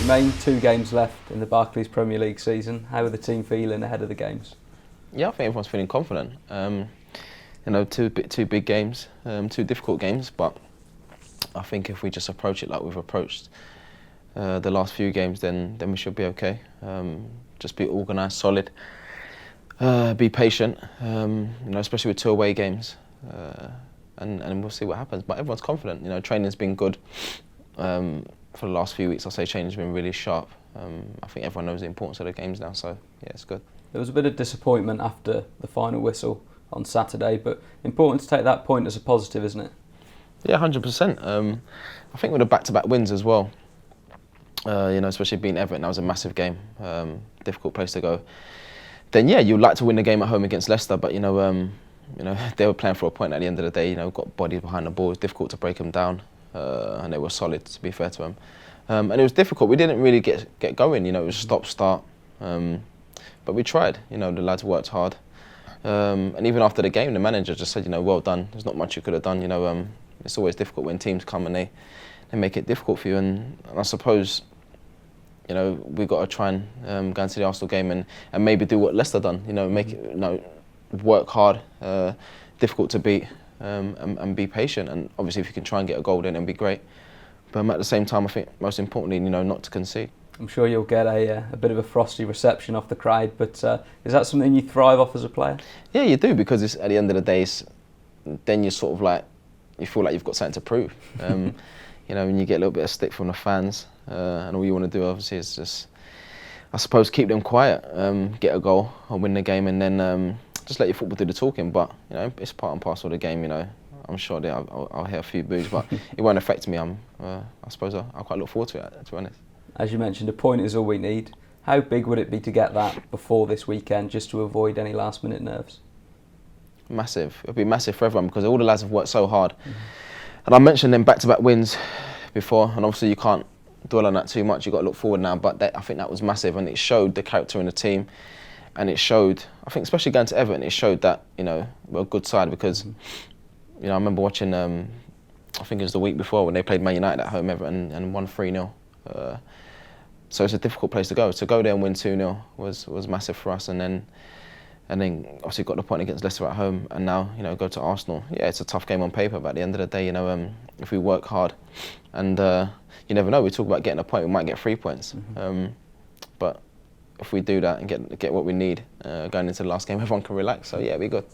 Main 2 games left in the Barclays Premier League season. How are the team feeling ahead of the games? Yeah, I think everyone's feeling confident. Two big games, 2 difficult games, but I think if we just approach it like we've approached the last few games, then we should be okay. Just be organised, solid, be patient. Especially with 2 away games, and we'll see what happens. But everyone's confident. Training's been good. For the last few weeks, I'll say training's been really sharp. I think everyone knows the importance of the games now, so yeah, it's good. There was a bit of disappointment after the final whistle on Saturday, but important to take that point as a positive, isn't it? Yeah, 100%. I think with the back-to-back wins as well, especially beating Everton, that was a massive game, difficult place to go. Then yeah, you'd like to win the game at home against Leicester, but they were playing for a point at the end of the day. Got bodies behind the ball. It was difficult to break them down, and they were solid, to be fair to them. And it was difficult. We didn't really get going. It was stop-start, but we tried. The lads worked hard, and even after the game, the manager just said, well done. There's not much you could have done. It's always difficult when teams come and they make it difficult for you. And I suppose, we've got to try and go into the Arsenal game and maybe do what Leicester done. Make it, work hard, difficult to beat, and be patient. And obviously, if you can try and get a goal, then it'd be great. But at the same time, I think most importantly, not to concede. I'm sure you'll get a bit of a frosty reception off the crowd, but is that something you thrive off as a player? Yeah, you do, because at the end of the day, then you're sort of like, you feel like you've got something to prove. When you get a little bit of stick from the fans, and all you want to do obviously is just, I suppose, keep them quiet, get a goal or win the game, and then just let your football do the talking. But it's part and parcel of the game. I'm sure I'll hear a few boos, but it won't affect me. I suppose I'll quite look forward to it, to be honest. As you mentioned, a point is all we need. How big would it be to get that before this weekend, just to avoid any last-minute nerves? Massive. It'll be massive for everyone, because all the lads have worked so hard. Mm-hmm. And I mentioned them back-to-back wins before, and obviously you can't dwell on that too much. You've got to look forward now, but I think that was massive, and it showed the character in the team, and it showed, I think especially going to Everton, it showed that we're a good side, because I remember watching, I think it was the week before when they played Man United at home, Everton, and won 3-0. So it's a difficult place to go. To go there and win 2-0 was massive for us, and then obviously got the point against Leicester at home, and now go to Arsenal. Yeah, it's a tough game on paper, but at the end of the day, if we work hard, and you never know. We talk about getting a point, we might get 3 points. But if we do that and get what we need going into the last game, everyone can relax. So yeah, it'll be good.